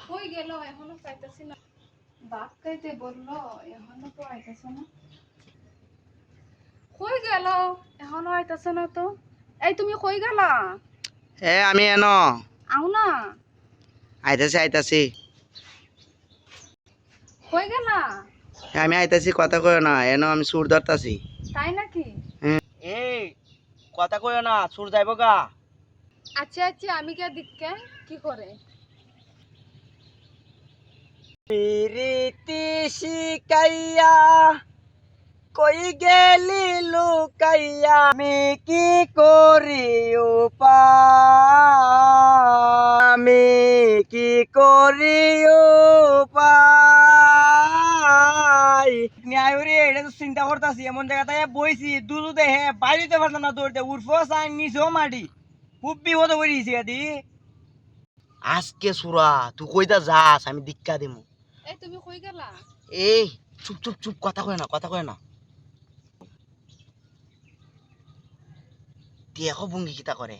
কই গেল এখনো পাইতাছি না। ভাত খাইতে বললো এখনো তো আইতাছে না। কই গেল এখনো আইতাছে না তো। এই তুমি কই গেলা? আমি এনো আও না। আইতাছি আইতাছি। কই গেলা? আমি আইতাছি, কথা কইও না, এনো আমি সুর ধরতাছি। তাই নাকি? এই কথা কইও না, সুর যাইবো গা। আচ্ছা আচ্ছা, আমি কে দিককে কি করে? প্রীতি শিকাইয়া কই গেলি লুকাইয়া, আমি কি করি উপায়, আমি কি করি উপায়। ন্যায়রে এটা তো চিন্তা করতেছি, এমন জায়গাতে বইছি দুধু দেহে বাইরেতে পারতাম না, দৌড়তে উঠবো চাই নিচেও মাটি, খুব বিপদ করে দিয়েছি গাদি। আজকে সুরা তুই কইতা যাস, আমি দীক্ষা দিমু। এই তুমি কই গেলা? এই চুপ চুপ চুপ, কথা কয় না, কথা কয় না। দেখো ভঙ্গি কিতা করে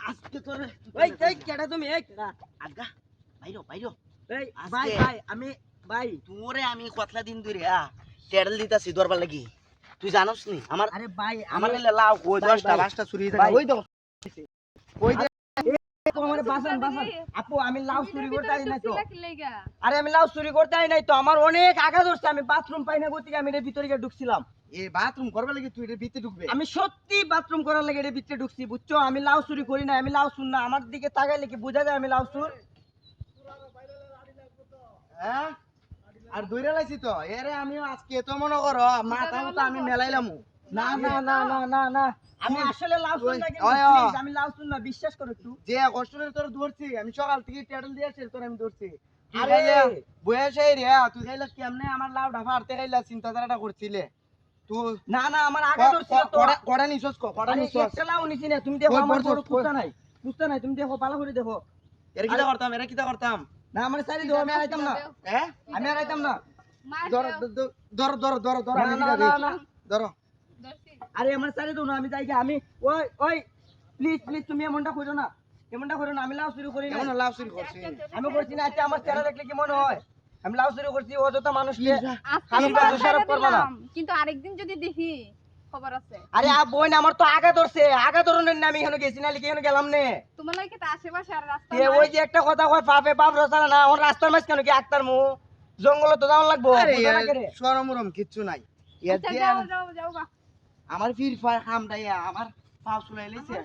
আজকে তোর। এই এই কেডা তুমি? এই কেডা? আগা বাইরো বাইরো। এই ভাই ভাই আমি ভাই তোরে আমি কতলা দিন ধরে টেডল দিতাছি দরবার লাগি, তুই জানোস নি আমার? আরে ভাই আমার লাও কই 10টা 5টা চুরি দেনা ওই দাও কই দে। তোমারে বাসান বাসান আপু, আমি লাউ চুরি করতে আই নাই তো। আরে আমি লাউ চুরি করতে আই নাই তো, আমার অনেক আগা ধরছে, আমি বাথরুম পাই না গতিকে আমি এর ভিতরে গিয়ে ঢুকছিলাম। এই বাথরুম করবার লাগি তুই এর ভিতরে ঢুকবে? আমি সত্যি বাথরুম করার লাগি এর ভিতরে ঢুকছি, বুঝছো? আমি লাউ চুরি করি না, আমি লাউ শুন না, আমার দিকে তাকাইলে কি বোঝা যায় আমি লাউ চুর? হ্যাঁ আর দইরা লাইছি তো এরে, আমিও আজকে তো মনে করো মাথাও তো আমি মেলাইলাম। না না না না না না, আমি আসলে লাউ শুন না, প্লিজ আমি লাউ শুন না, বিশ্বাস করো একটু। যে কষ্টে তোর ধরছি, আমি সকাল থেকে টেডল দিয়েছি তোর, আমি ধরছি। আরে বয়স এই রে, তুই খাইলা কেমনে আমার লাউ ডাফা আরতে খাইলা, চিন্তাধারাটা করছিলে তুই? না না আমার আগে ধরছিল তো। কড়া নিছস কড়া নিছস? একটা লাউ নিছি না, তুমি দেখো আমার বড় কুত্তা নাই, কুত্তা নাই, তুমি দেখো ভালো করে দেখো। এর কিটা করতাম, এর কিটা করতাম না, আমার সাইডে দাও, আমি আইতাম না। হ্যাঁ আমি আর আইতাম না। ধর ধর ধর ধর ধর, আমি কিটা দেই ধরো। আরে আমার সাইডে দাও না, আমি যাই গিয়া, আমি ওই ওই প্লিজ প্লিজ তুমি এমনটা কইরো না, এমনটা কইরো না, আমি লাউ চুরি করি না। কেমন লাউ চুরি করছিস? আমি করছি না। আচ্ছা আমার চেহারা দেখলে কি মনে হয় আমি লাউ চুরি করছি? অযথা মানুষকে খালি দোষারোপ করবা না। কিন্তু আরেকদিন যদি দেখি খবর আছে। আরে বোন আমার তো আগা ধরছে, আগা ধরনের না, আমি এখানে গেছি না, লিখে এখানে গেলাম নে। তোমার লাগে তো আশেপাশে আর রাস্তা এ ওই যে একটা কথা কয় পাপে পাপ রসালা না, ওর রাস্তার মাঝ কেন কি আক্তার মু জঙ্গলে তো যাওয়ার লাগবো। সরমরম কিচ্ছু নাই। আচ্ছা যাও যাও যাও। আমার ফির ফার হামদাইয়া আমার পাও চুলাই লইছে।